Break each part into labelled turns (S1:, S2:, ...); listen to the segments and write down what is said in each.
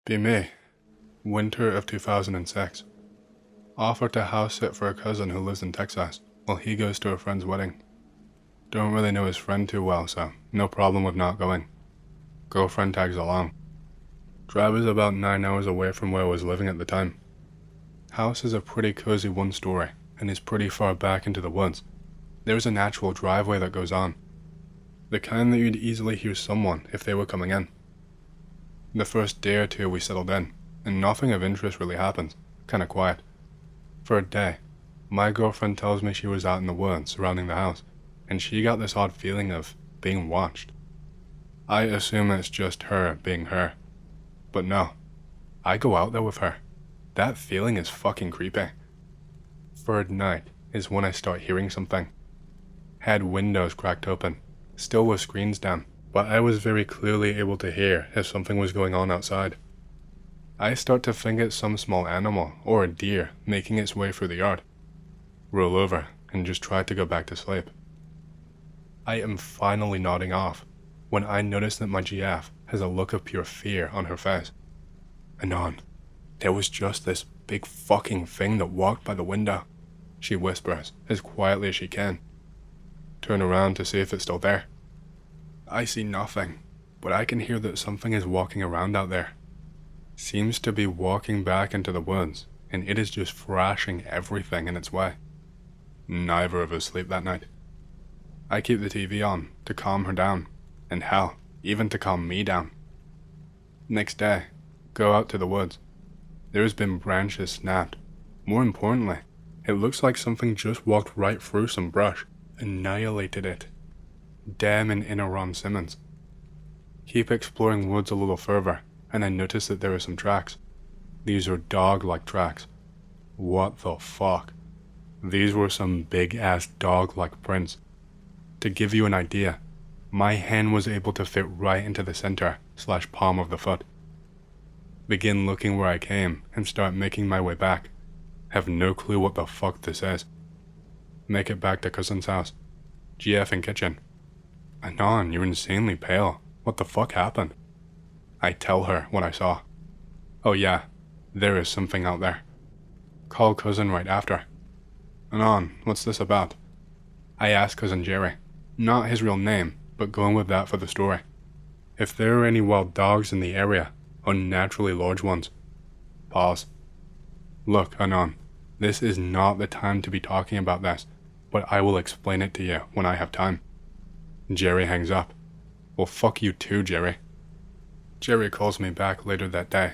S1: Be me. Winter of 2006. Offered to house sit for a cousin who lives in Texas while he goes to a friend's wedding. Don't really know his friend too well, so no problem with not going. Girlfriend tags along. Drive is about 9 hours away from where I was living at the time. House is a pretty cozy one-story and is pretty far back into the woods. There's a natural driveway that goes on. The kind that you'd easily hear someone if they were coming in. The first day or two we settled in, and nothing of interest really happens. Kinda quiet. For a day, my girlfriend tells me she was out in the woods surrounding the house, and she got this odd feeling of being watched. I assume it's just her being her. But no, I go out there with her. That feeling is fucking creepy. Third night is when I start hearing something. Had windows cracked open, still with screens down, but I was very clearly able to hear if something was going on outside. I start to think it's some small animal or a deer making its way through the yard. Roll over and just try to go back to sleep. I am finally nodding off when I notice that my GF has a look of pure fear on her face. Anon, there was just this big fucking thing that walked by the window, she whispers as quietly as she can. Turn around to see if it's still there. I see nothing, but I can hear that something is walking around out there. Seems to be walking back into the woods, and it is just thrashing everything in its way. Neither of us sleep that night. I keep the TV on to calm her down, and hell, even to calm me down. Next day, go out to the woods. There's been branches snapped. More importantly, it looks like something just walked right through some brush, annihilated it. Damn an inner Ron Simmons. Keep exploring woods a little further, and I notice that there are some tracks. These are dog-like tracks. What the fuck? These were some big-ass dog-like prints. To give you an idea, my hand was able to fit right into the center/palm of the foot. Begin looking where I came and start making my way back. Have no clue what the fuck this is. Make it back to cousin's house. GF in kitchen. Anon, you're insanely pale. What the fuck happened? I tell her what I saw. Oh yeah, there is something out there. Call cousin right after. Anon, what's this about? I ask cousin Jerry. Not his real name, but going with that for the story. If there are any wild dogs in the area, unnaturally large ones. Pause. Look, Anon, this is not the time to be talking about this, but I will explain it to you when I have time. Jerry hangs up. Well, fuck you too, Jerry. Jerry calls me back later that day.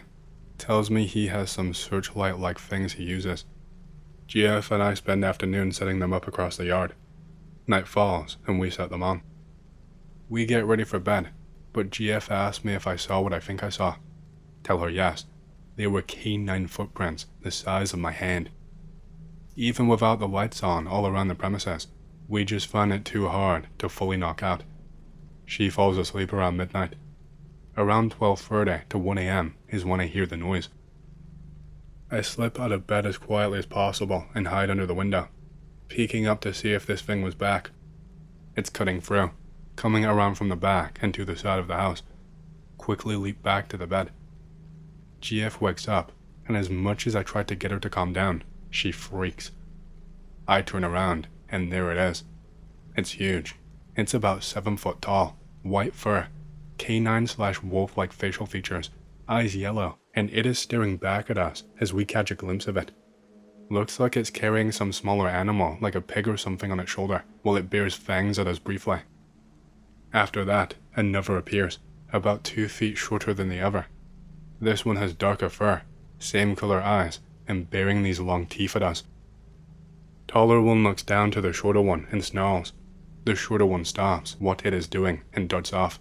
S1: Tells me he has some searchlight-like things he uses. GF and I spend afternoon setting them up across the yard. Night falls, and we set them on. We get ready for bed, but GF asks me if I saw what I think I saw. Tell her yes. They were canine footprints the size of my hand. Even without the lights on all around the premises, we just find it too hard to fully knock out. She falls asleep around midnight. Around 12:30 to 1 a.m. is when I hear the noise. I slip out of bed as quietly as possible and hide under the window, peeking up to see if this thing was back. It's cutting through, coming around from the back and to the side of the house. Quickly leap back to the bed. GF wakes up, and as much as I try to get her to calm down, she freaks. I turn around, and there it is. It's huge. It's about 7 foot tall, white fur, canine/wolf-like facial features, eyes yellow, and it is staring back at us as we catch a glimpse of it. Looks like it's carrying some smaller animal like a pig or something on its shoulder, while it bears fangs at us briefly. After that, another appears, about 2 feet shorter than the other. This one has darker fur, same color eyes, and bearing these long teeth at us. Taller one looks down to the shorter one and snarls. The shorter one stops what it is doing and darts off.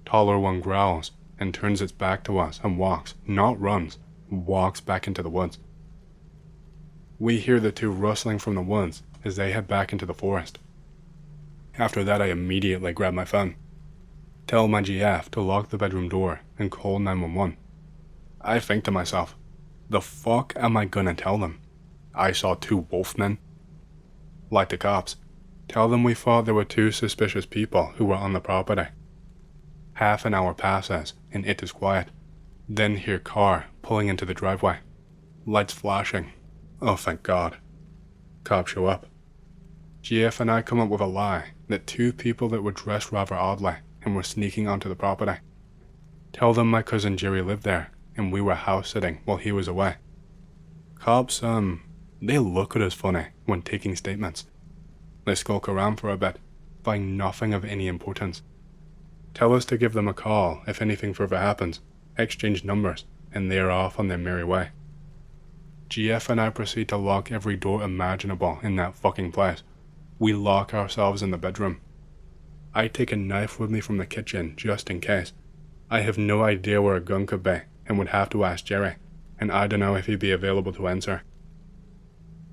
S1: Taller one growls and turns its back to us and walks, not runs, walks back into the woods. We hear the two rustling from the woods as they head back into the forest. After that, I immediately grab my phone. Tell my GF to lock the bedroom door and call 911. I think to myself, the fuck am I gonna tell them? I saw 2 wolfmen? Like the cops, tell them we thought there were 2 suspicious people who were on the property. Half an hour passes and it is quiet. Then hear car pulling into the driveway. Lights flashing. Oh, thank God. Cops show up. GF and I come up with a lie that two people that were dressed rather oddly and were sneaking onto the property. Tell them my cousin Jerry lived there and we were house sitting while he was away. Cops, they look at us funny when taking statements. They skulk around for a bit, find nothing of any importance. Tell us to give them a call if anything further happens, exchange numbers, and they are off on their merry way. GF and I proceed to lock every door imaginable in that fucking place. We lock ourselves in the bedroom. I take a knife with me from the kitchen just in case. I have no idea where a gun could be and would have to ask Jerry, and I don't know if he'd be available to answer.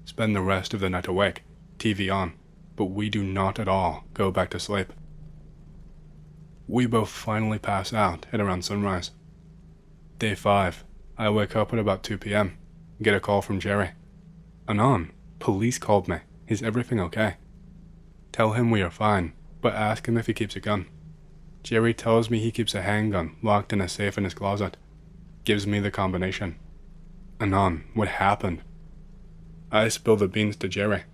S1: Spend the rest of the night awake, TV on, but we do not at all go back to sleep. We both finally pass out at around sunrise. Day 5, I wake up at about 2 p.m, get a call from Jerry. Anon, police called me, is everything okay? Tell him we are fine, but ask him if he keeps a gun. Jerry tells me he keeps a handgun locked in a safe in his closet. Gives me the combination. Anon, what happened? I spill the beans to Jerry.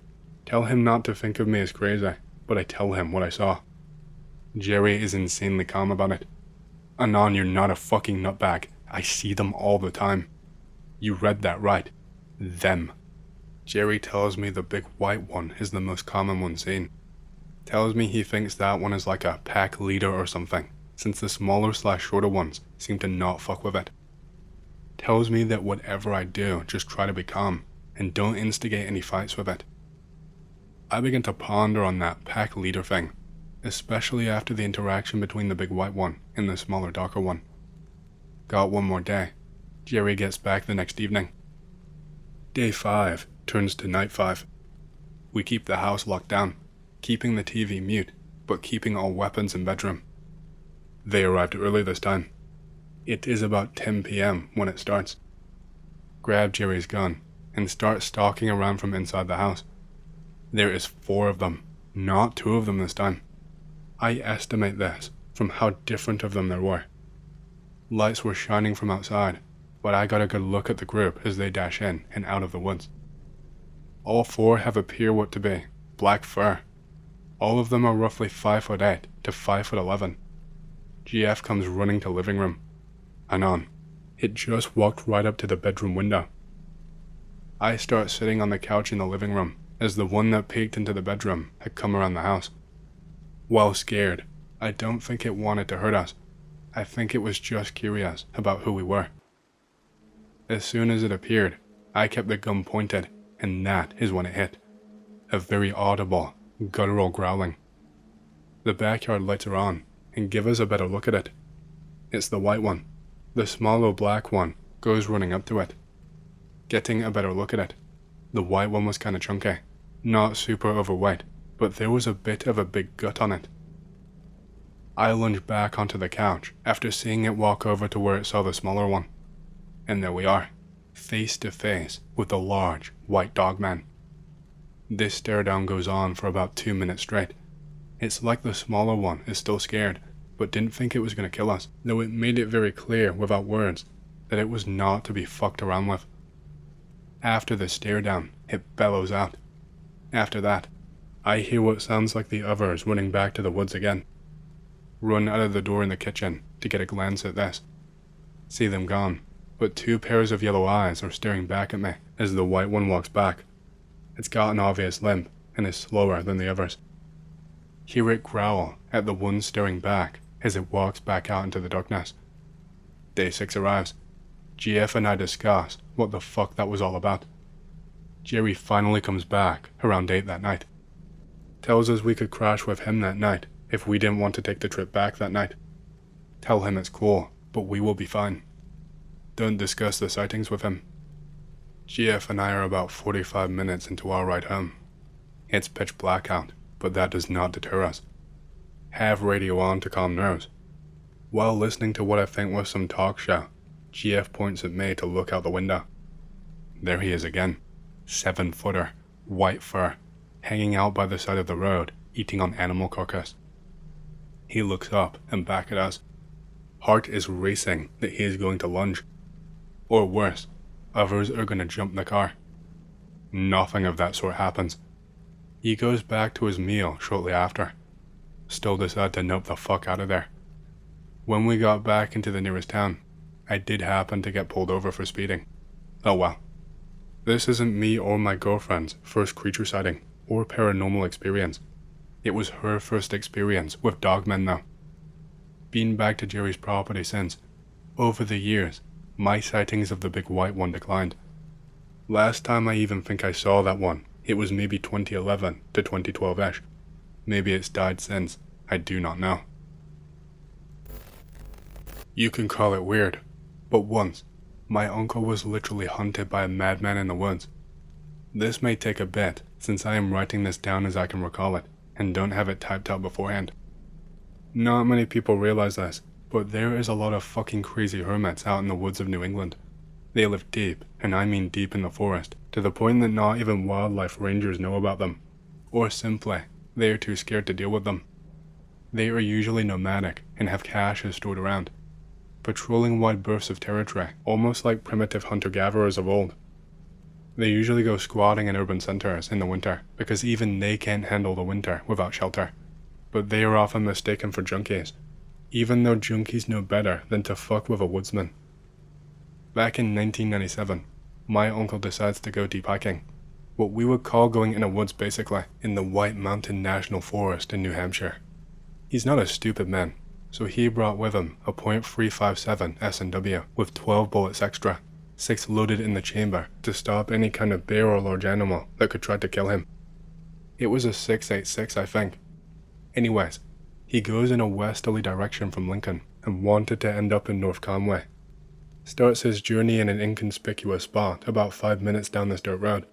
S1: Tell him not to think of me as crazy, but I tell him what I saw. Jerry is insanely calm about it. Anon, you're not a fucking nutbag. I see them all the time. You read that right. Them. Jerry tells me the big white one is the most common one seen. Tells me he thinks that one is like a pack leader or something, since the smaller/shorter ones seem to not fuck with it. Tells me that whatever I do, just try to be calm, and don't instigate any fights with it. I begin to ponder on that pack leader thing, especially after the interaction between the big white one and the smaller darker one. Got one more day. Jerry gets back the next evening. Day 5 turns to night 5. We keep the house locked down, keeping the TV mute, but keeping all weapons in bedroom. They arrived early this time. It is about 10 p.m. when it starts. Grab Jerry's gun and start stalking around from inside the house. There is 4 of them, not 2 of them this time. I estimate this from how different of them there were. Lights were shining from outside, but I got a good look at the group as they dash in and out of the woods. All 4 have appear what to be black fur. All of them are roughly 5'8" to 5'11". GF comes running to living room. Anon, it just walked right up to the bedroom window. I start sitting on the couch in the living room as the one that peeked into the bedroom had come around the house. While scared, I don't think it wanted to hurt us. I think it was just curious about who we were. As soon as it appeared, I kept the gun pointed, and that is when it hit. A very audible, guttural growling. The backyard lights are on, and give us a better look at it. It's the white one. The smaller black one goes running up to it. Getting a better look at it. The white one was kinda chunky, not super overweight, but there was a bit of a big gut on it. I lunged back onto the couch after seeing it walk over to where it saw the smaller one. And there we are, face to face with the large, white dog man. This stare down goes on for about 2 minutes straight. It's like the smaller one is still scared, but didn't think it was going to kill us, though it made it very clear without words that it was not to be fucked around with. After the stare down, it bellows out. After that, I hear what sounds like the others running back to the woods again. Run out of the door in the kitchen to get a glance at this. See them gone, but 2 pairs of yellow eyes are staring back at me as the white one walks back. It's got an obvious limp and is slower than the others. Hear it growl at the one staring back as it walks back out into the darkness. Day 6 arrives. GF and I discuss what the fuck that was all about. Jerry finally comes back around 8 that night. Tells us we could crash with him that night if we didn't want to take the trip back that night. Tell him it's cool, but we will be fine. Don't discuss the sightings with him. GF and I are about 45 minutes into our ride home. It's pitch black out, but that does not deter us. Have radio on to calm nerves. While listening to what I think was some talk show, GF points at me to look out the window. There he is again, 7-footer, white fur, hanging out by the side of the road, eating on animal carcass. He looks up and back at us. Heart is racing that he is going to lunge. Or worse, others are going to jump the car. Nothing of that sort happens. He goes back to his meal shortly after. Still decide to nope the fuck out of there. When we got back into the nearest town, I did happen to get pulled over for speeding. Oh well. This isn't me or my girlfriend's first creature sighting or paranormal experience. It was her first experience with dogmen though. Been back to Jerry's property since. Over the years, my sightings of the big white one declined. Last time I even think I saw that one, it was maybe 2011 to 2012-ish. Maybe it's died since, I do not know. You can call it weird, but once, my uncle was literally hunted by a madman in the woods. This may take a bit, since I am writing this down as I can recall it, and don't have it typed out beforehand. Not many people realize this, but there is a lot of fucking crazy hermits out in the woods of New England. They live deep, and I mean deep in the forest, to the point that not even wildlife rangers know about them. Or simply, they are too scared to deal with them. They are usually nomadic, and have caches stored around, patrolling wide berths of territory, almost like primitive hunter-gatherers of old. They usually go squatting in urban centers in the winter, because even they can't handle the winter without shelter. But they are often mistaken for junkies, even though junkies know better than to fuck with a woodsman. Back in 1997, my uncle decides to go deep hiking, what we would call going in a woods basically, in the White Mountain National Forest in New Hampshire. He's not a stupid man, so he brought with him a .357 S&W with 12 bullets extra, 6 loaded in the chamber to stop any kind of bear or large animal that could try to kill him. It was a .686, I think. Anyways, he goes in a westerly direction from Lincoln and wanted to end up in North Conway. Starts his journey in an inconspicuous spot about 5 minutes down this dirt road.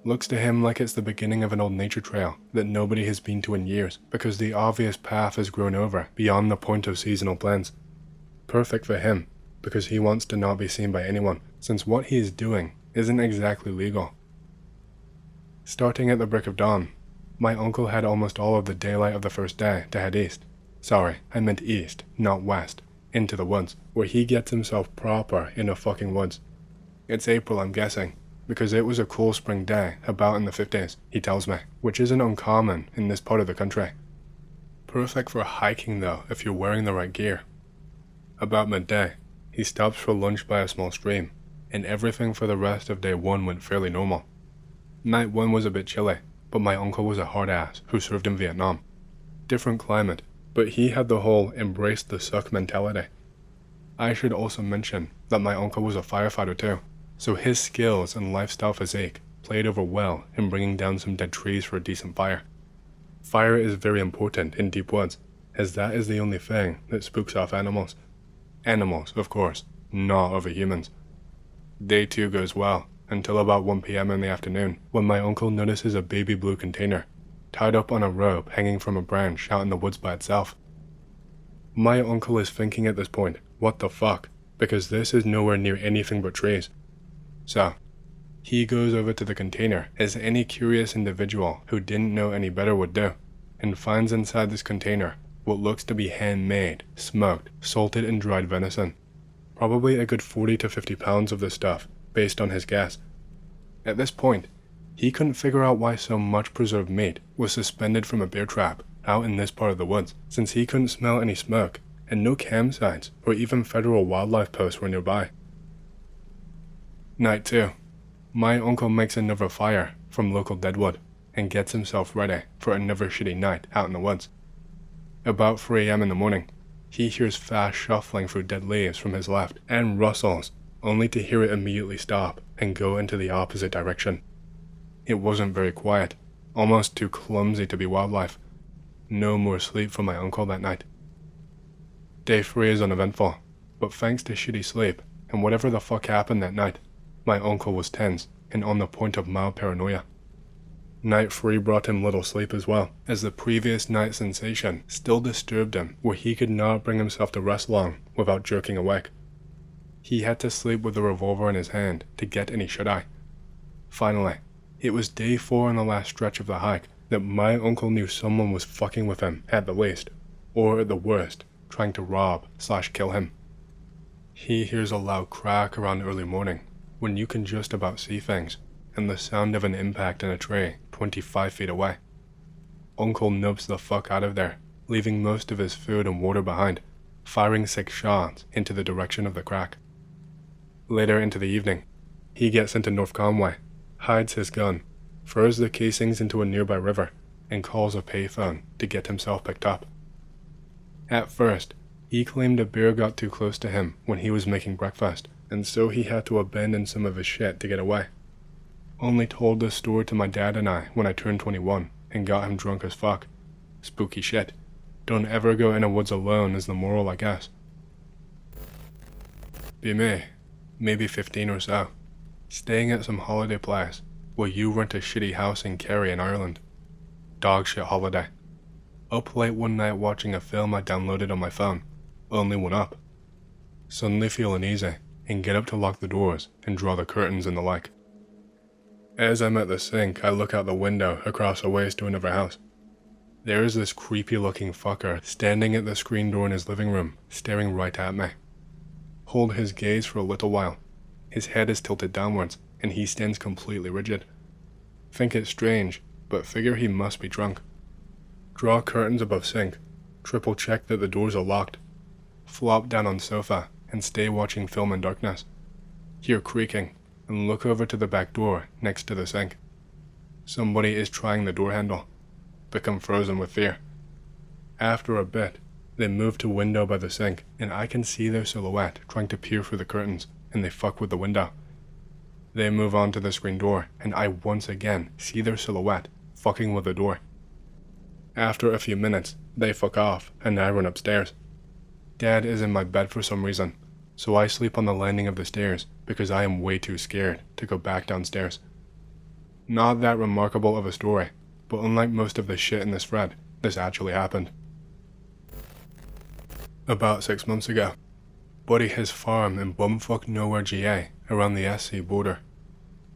S1: Looks to him like it's the beginning of an old nature trail that nobody has been to in years because the obvious path has grown over beyond the point of seasonal plants. Perfect for him, because he wants to not be seen by anyone, since what he is doing isn't exactly legal. Starting at the break of dawn, my uncle had almost all of the daylight of the first day to head east. Sorry, I meant east, not west, into the woods, where he gets himself proper in the fucking woods. It's April, I'm guessing, because it was a cool spring day about in the 50s, he tells me, which isn't uncommon in this part of the country. Perfect for hiking though if you're wearing the right gear. About midday, he stops for lunch by a small stream, and everything for the rest of day 1 went fairly normal. Night 1 was a bit chilly, but my uncle was a hard ass who served in Vietnam. Different climate, but he had the whole embrace the suck mentality. I should also mention that my uncle was a firefighter too, so his skills and lifestyle physique played over well in bringing down some dead trees for a decent fire. Fire is very important in deep woods, as that is the only thing that spooks off animals. Animals, of course, not other humans. Day 2 goes well, until about 1 PM in the afternoon, when my uncle notices a baby blue container, tied up on a rope hanging from a branch out in the woods by itself. My uncle is thinking at this point, what the fuck, because this is nowhere near anything but trees. So, he goes over to the container, as any curious individual who didn't know any better would do, and finds inside this container what looks to be handmade, smoked, salted and dried venison. Probably a good 40 to 50 pounds of this stuff, based on his guess. At this point, he couldn't figure out why so much preserved meat was suspended from a bear trap out in this part of the woods, since he couldn't smell any smoke, and no campsites or even federal wildlife posts were nearby. Night 2. My uncle makes another fire from local deadwood, and gets himself ready for another shitty night out in the woods. About 3 AM in the morning, he hears fast shuffling through dead leaves from his left, and rustles, only to hear it immediately stop and go into the opposite direction. It wasn't very quiet, almost too clumsy to be wildlife. No more sleep for my uncle that night. Day 3 is uneventful, but thanks to shitty sleep and whatever the fuck happened that night, my uncle was tense and on the point of mild paranoia. Night 3 brought him little sleep as well, as the previous night's sensation still disturbed him where he could not bring himself to rest long without jerking awake. He had to sleep with the revolver in his hand to get any shut-eye. Finally, it was day 4 on the last stretch of the hike that my uncle knew someone was fucking with him at the least, or at the worst, trying to rob/kill him. He hears a loud crack around early morning, when you can just about see things, and the sound of an impact in a tree 25 feet away. Uncle nopes the fuck out of there, leaving most of his food and water behind, firing 6 shots into the direction of the crack. Later into the evening, he gets into North Conway, hides his gun, throws the casings into a nearby river, and calls a payphone to get himself picked up. At first, he claimed a bear got too close to him when he was making breakfast, and so he had to abandon some of his shit to get away. Only told this story to my dad and I when I turned 21 and got him drunk as fuck. Spooky shit. Don't ever go in a woods alone is the moral, I guess. Be me, maybe 15 or so, staying at some holiday place where you rent a shitty house in Kerry in Ireland. Dog shit holiday. Up late one night watching a film I downloaded on my phone, only one up. Suddenly feel uneasy and get up to lock the doors and draw the curtains and the like. As I'm at the sink, I look out the window across a ways to another house. There is this creepy looking fucker standing at the screen door in his living room, staring right at me. Hold his gaze for a little while. His head is tilted downwards, and he stands completely rigid. Think it's strange, but figure he must be drunk. Draw curtains above sink, triple check that the doors are locked. Flop down on sofa, and stay watching film in darkness. Hear creaking, and look over to the back door next to the sink. Somebody is trying the door handle. Become frozen with fear. After a bit, they move to window by the sink, and I can see their silhouette trying to peer through the curtains, and they fuck with the window. They move on to the screen door, and I once again see their silhouette fucking with the door. After a few minutes, they fuck off, and I run upstairs. Dad is in my bed for some reason, so I sleep on the landing of the stairs because I am way too scared to go back downstairs. Not that remarkable of a story, but unlike most of the shit in this thread, this actually happened. About 6 months ago, buddy his farm in bumfuck nowhere GA around the SC border.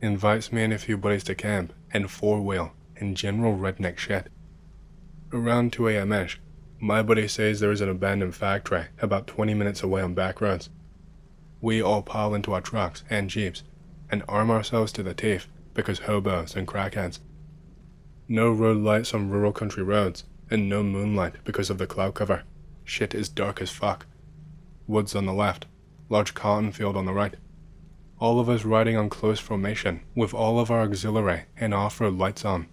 S1: Invites me and a few buddies to camp and 4-wheel and general redneck shit. Around 2 a.m.-ish, my buddy says there is an abandoned factory about 20 minutes away on back roads. We all pile into our trucks and jeeps and arm ourselves to the teeth because hobos and crackheads. No road lights on rural country roads and no moonlight because of the cloud cover. Shit is dark as fuck. Woods on the left, large cotton field on the right. All of us riding on close formation with all of our auxiliary and off-road lights on.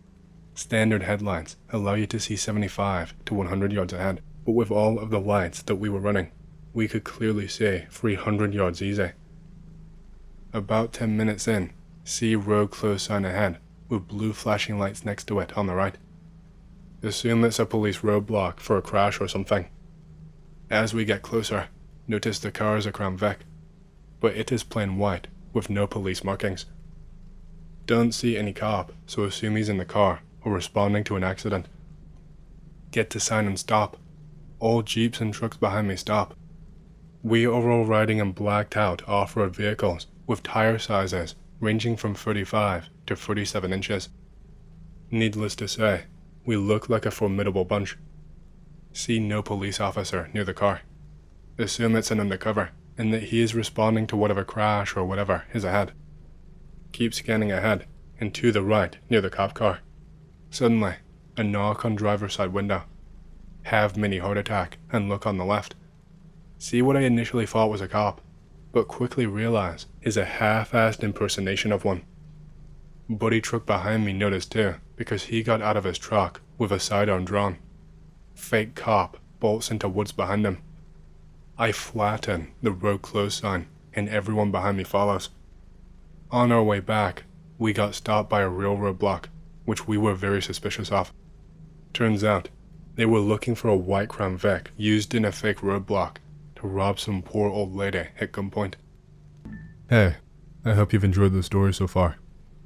S1: Standard headlights allow you to see 75 to 100 yards ahead, but with all of the lights that we were running, we could clearly see 300 yards easy. About 10 minutes in, see road closed sign ahead with blue flashing lights next to it on the right. Assume it's a police roadblock for a crash or something. As we get closer, notice the car is a Crown Vic, but it is plain white with no police markings. Don't see any cop, so assume he's in the car or responding to an accident. Get to sign and stop. All jeeps and trucks behind me stop. We are all riding in blacked out off-road vehicles with tire sizes ranging from 35 to 37 inches. Needless to say, we look like a formidable bunch. See no police officer near the car. Assume it's an undercover and that he is responding to whatever crash or whatever is ahead. Keep scanning ahead and to the right near the cop car. Suddenly, a knock on driver's side window. Have mini heart attack and look on the left. See what I initially thought was a cop, but quickly realize is a half-assed impersonation of one. Buddy truck behind me noticed too, because he got out of his truck with a sidearm drawn. Fake cop bolts into woods behind him. I flatten the road closed sign and everyone behind me follows. On our way back, we got stopped by a real roadblock, which we were very suspicious of. Turns out, they were looking for a white Crown Vic used in a fake roadblock to rob some poor old lady at gunpoint. Hey, I hope you've enjoyed the story so far.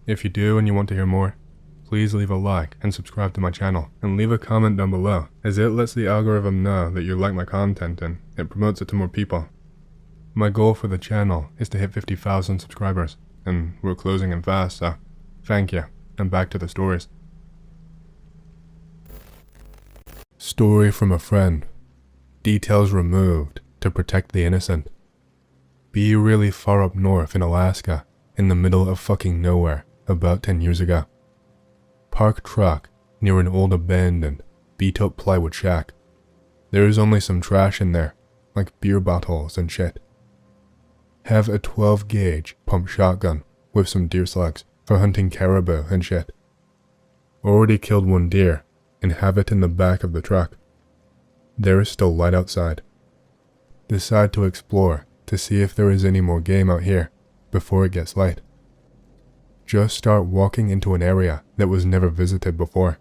S1: If you do and you want to hear more, please leave a like and subscribe to my channel and leave a comment down below, as it lets the algorithm know that you like my content and it promotes it to more people. My goal for the channel is to hit 50,000 subscribers, and we're closing in fast, so thank you, and back to the stories. Story from a friend. details removed to protect the innocent. Be really far up north in Alaska, in the middle of fucking nowhere, about 10 years ago. Parked truck near an old abandoned, beat-up plywood shack. There is only some trash in there, like beer bottles and shit. Have a 12 gauge pump shotgun with some deer slugs for hunting caribou and shit. Already killed one deer and have it in the back of the truck. There is still light outside. Decide to explore to see if there is any more game out here before it gets light. Just start walking into an area that was never visited before.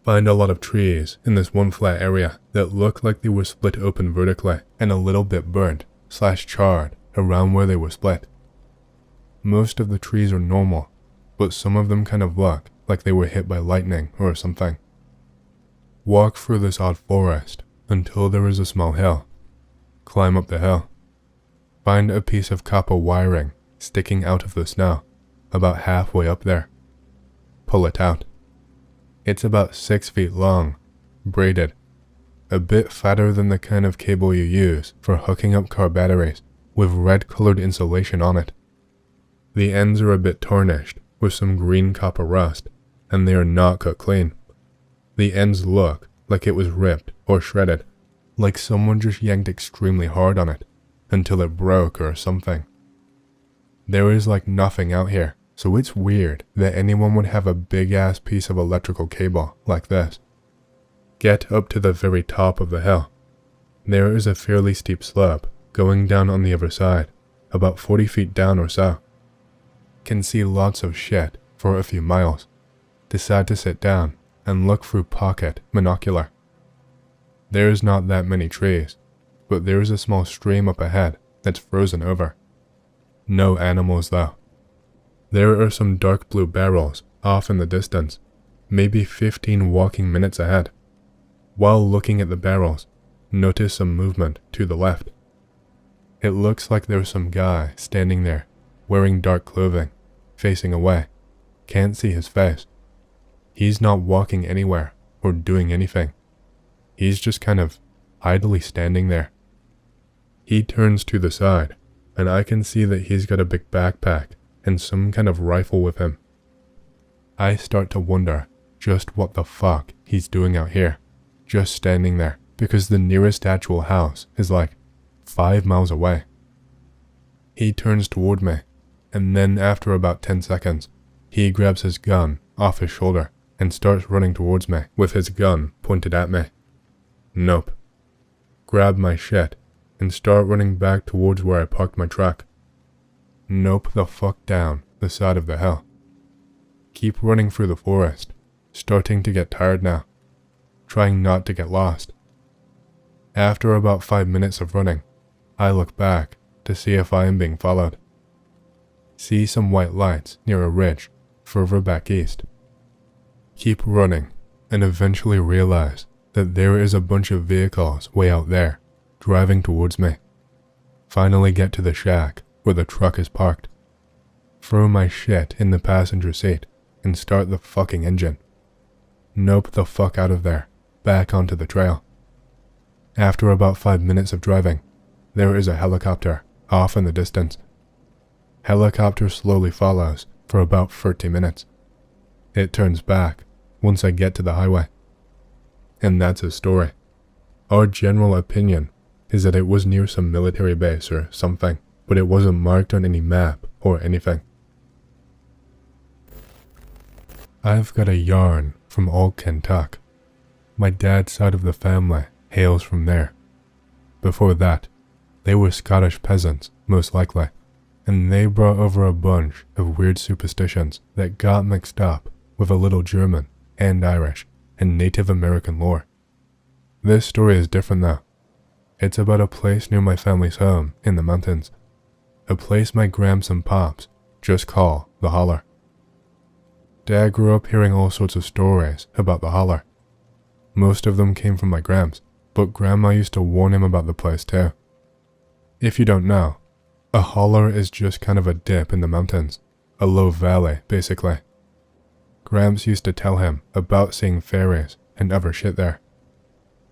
S1: Find a lot of trees in this one flat area that look like they were split open vertically and a little bit burnt/charred around where they were split. Most of the trees are normal, but some of them kind of look like they were hit by lightning or something. Walk through this odd forest until there is a small hill. Climb up the hill. Find a piece of copper wiring sticking out of the snow, about halfway up there. Pull it out. It's about 6 feet long, braided, a bit fatter than the kind of cable you use for hooking up car batteries, with red-colored insulation on it. The ends are a bit tarnished with some green copper rust, and they are not cut clean. The ends look like it was ripped or shredded, like someone just yanked extremely hard on it, until it broke or something. There is like nothing out here, so it's weird that anyone would have a big-ass piece of electrical cable like this. Get up to the very top of the hill. There is a fairly steep slope going down on the other side, about 40 feet down or so. Can see lots of shit for a few miles. Decide to sit down and look through pocket monocular. There is not that many trees, but there is a small stream up ahead that's frozen over. No animals though. There are some dark blue barrels off in the distance, maybe 15 walking minutes ahead. While looking at the barrels, notice some movement to the left. It looks like there's some guy standing there, wearing dark clothing, facing away. Can't see his face. He's not walking anywhere or doing anything. He's just kind of idly standing there. He turns to the side, and I can see that he's got a big backpack and some kind of rifle with him. I start to wonder just what the fuck he's doing out here, just standing there, because the nearest actual house is like 5 miles away. He turns toward me, and then after about 10 seconds, he grabs his gun off his shoulder and starts running towards me with his gun pointed at me. Nope. Grab my shit and start running back towards where I parked my truck. Nope the fuck down the side of the hill. Keep running through the forest, starting to get tired now, trying not to get lost. After about 5 minutes of running, I look back to see if I am being followed. See some white lights near a ridge further back east. Keep running and eventually realize that there is a bunch of vehicles way out there driving towards me. Finally get to the shack where the truck is parked. Throw my shit in the passenger seat and start the fucking engine. Nope the fuck out of there, back onto the trail. After about 5 minutes of driving, there is a helicopter off in the distance. Helicopter slowly follows for about 30 minutes. It turns back once I get to the highway. And that's his story. Our general opinion is that it was near some military base or something, but it wasn't marked on any map or anything. I've got a yarn from old Kentucky. My dad's side of the family hails from there. Before that, they were Scottish peasants, most likely, and they brought over a bunch of weird superstitions that got mixed up with a little German and Irish and Native American lore. This story is different though. It's about a place near my family's home in the mountains. A place my gramps and pops just call the Holler. Dad grew up hearing all sorts of stories about the Holler. Most of them came from my gramps, but Grandma used to warn him about the place too. If you don't know, a holler is just kind of a dip in the mountains, a low valley basically. Gramps used to tell him about seeing fairies and other shit there.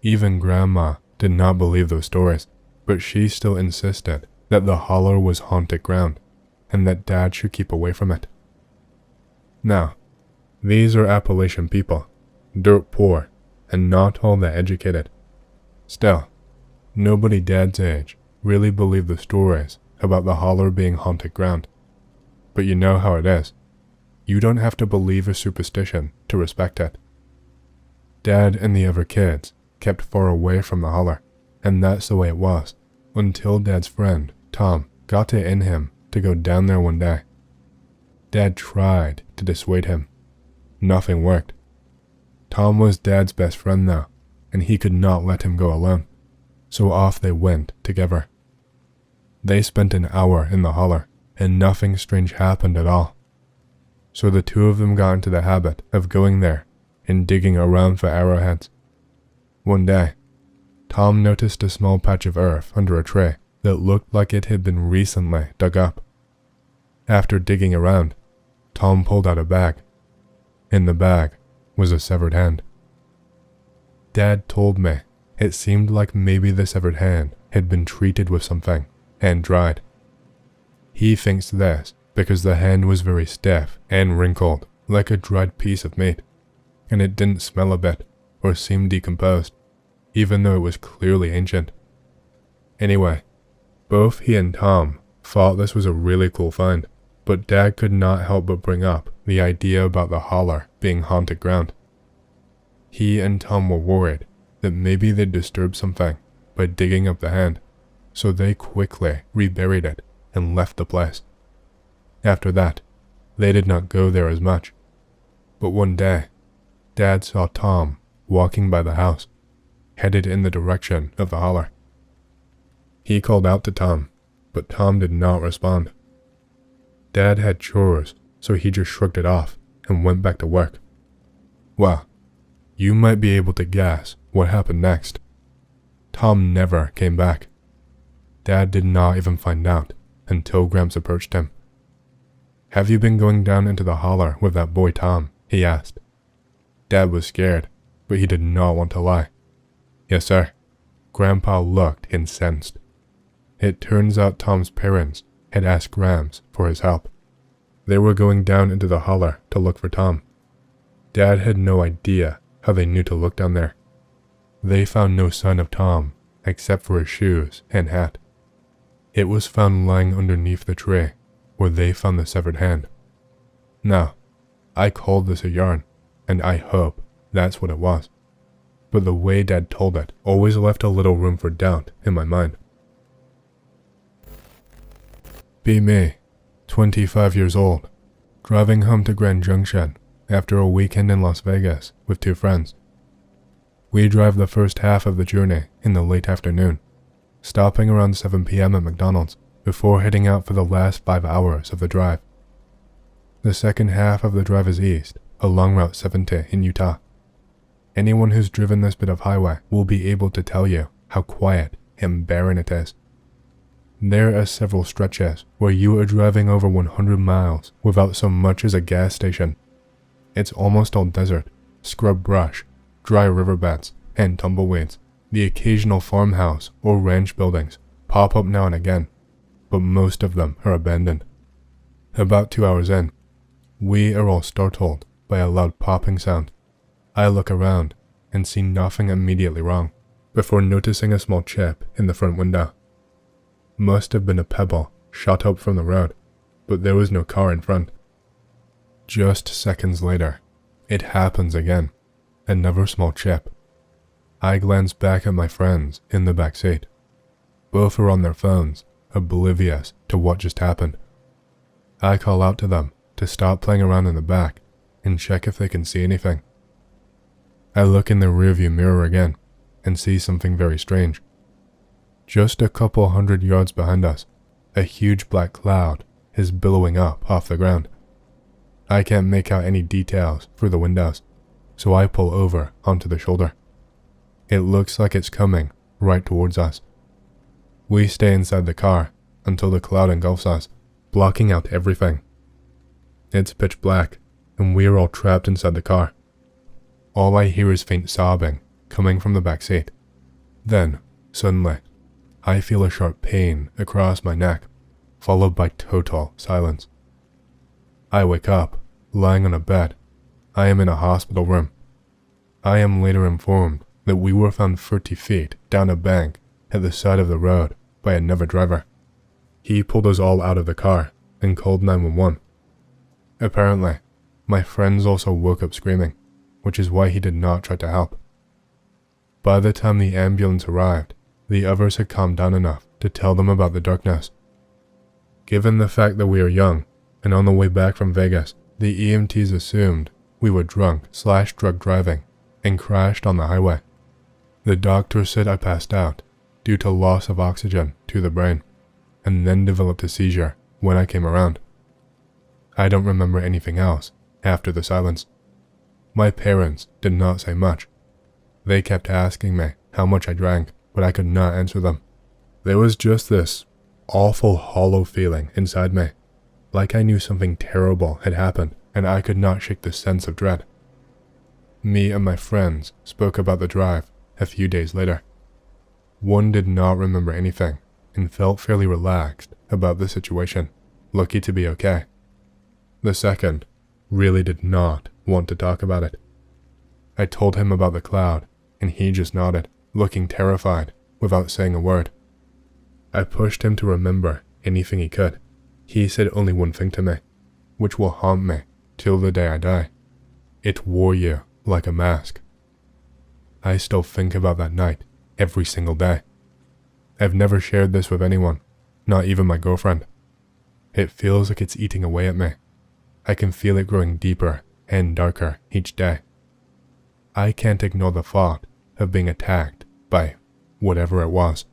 S1: Even Grandma did not believe those stories, but she still insisted that the Holler was haunted ground and that Dad should keep away from it. Now, these are Appalachian people, dirt poor, and not all that educated. Still, nobody Dad's age really believed the stories about the Holler being haunted ground. But you know how it is. You don't have to believe a superstition to respect it. Dad and the other kids kept far away from the Holler, and that's the way it was, until Dad's friend, Tom, got it in him to go down there one day. Dad tried to dissuade him. Nothing worked. Tom was Dad's best friend now, and he could not let him go alone, so off they went together. They spent an hour in the Holler, and nothing strange happened at all. So the two of them got into the habit of going there and digging around for arrowheads. One day, Tom noticed a small patch of earth under a tree that looked like it had been recently dug up. After digging around, Tom pulled out a bag. In the bag was a severed hand. Dad told me it seemed like maybe the severed hand had been treated with something and dried. He thinks this because the hand was very stiff and wrinkled like a dried piece of meat, and it didn't smell a bit or seem decomposed, even though it was clearly ancient. Anyway, both he and Tom thought this was a really cool find, but Dad could not help but bring up the idea about the Holler being haunted ground. He and Tom were worried that maybe they'd disturbed something by digging up the hand, so they quickly reburied it and left the place. After that, they did not go there as much. But one day, Dad saw Tom walking by the house, headed in the direction of the Holler. He called out to Tom, but Tom did not respond. Dad had chores, so he just shrugged it off and went back to work. Well, you might be able to guess what happened next. Tom never came back. Dad did not even find out until Gramps approached him. "Have you been going down into the Holler with that boy Tom?" he asked. Dad was scared, but he did not want to lie. "Yes, sir." Grandpa looked incensed. It turns out Tom's parents had asked Gramps for his help. They were going down into the Holler to look for Tom. Dad had no idea how they knew to look down there. They found no sign of Tom except for his shoes and hat. It was found lying underneath the tree where they found the severed hand. Now, I called this a yarn, and I hope that's what it was. But the way Dad told it always left a little room for doubt in my mind. Be me, 25 years old, driving home to Grand Junction after a weekend in Las Vegas with two friends. We drive the first half of the journey in the late afternoon, stopping around 7 p.m. at McDonald's before heading out for the last 5 hours of the drive. The second half of the drive is east, along Route 70 in Utah. Anyone who's driven this bit of highway will be able to tell you how quiet and barren it is. There are several stretches where you are driving over 100 miles without so much as a gas station. It's almost all desert, scrub brush, dry riverbeds, and tumbleweeds. The occasional farmhouse or ranch buildings pop up now and again, but most of them are abandoned. About 2 hours in, we are all startled by a loud popping sound. I look around and see nothing immediately wrong, before noticing a small chip in the front window. Must have been a pebble shot up from the road, but there was no car in front. Just seconds later, it happens again. Another small chip. I glance back at my friends in the back seat. Both are on their phones, oblivious to what just happened. I call out to them to stop playing around in the back and check if they can see anything. I look in the rearview mirror again and see something very strange. Just a couple 100 yards behind us, a huge black cloud is billowing up off the ground. I can't make out any details through the windows, so I pull over onto the shoulder. It looks like it's coming right towards us. We stay inside the car until the cloud engulfs us, blocking out everything. It's pitch black, and we are all trapped inside the car. All I hear is faint sobbing coming from the back seat. Then, Suddenly, I feel a sharp pain across my neck, followed by total silence. I wake up, lying on a bed. I am in a hospital room. I am later informed that we were found 30 feet down a bank at the side of the road by another driver. He pulled us all out of the car and called 911. Apparently, my friends also woke up screaming, which is why he did not try to help. By the time the ambulance arrived, the others had calmed down enough to tell them about the darkness. Given the fact that we are young and on the way back from Vegas, the EMTs assumed we were drunk/drug driving and crashed on the highway. The doctor said I passed out due to loss of oxygen to the brain and then developed a seizure when I came around. I don't remember anything else after the silence. My parents did not say much. They kept asking me how much I drank, but I could not answer them. There was just this awful hollow feeling inside me, like I knew something terrible had happened and I could not shake the sense of dread. Me and my friends spoke about the drive a few days later. One did not remember anything and felt fairly relaxed about the situation, lucky to be okay. The second really did not want to talk about it. I told him about the cloud and he just nodded, looking terrified without saying a word. I pushed him to remember anything he could. He said only one thing to me, which will haunt me till the day I die. It wore you like a mask. I still think about that night every single day. I've never shared this with anyone, not even my girlfriend. It feels like it's eating away at me. I can feel it growing deeper and darker each day. I can't ignore the thought of being attacked by whatever it was.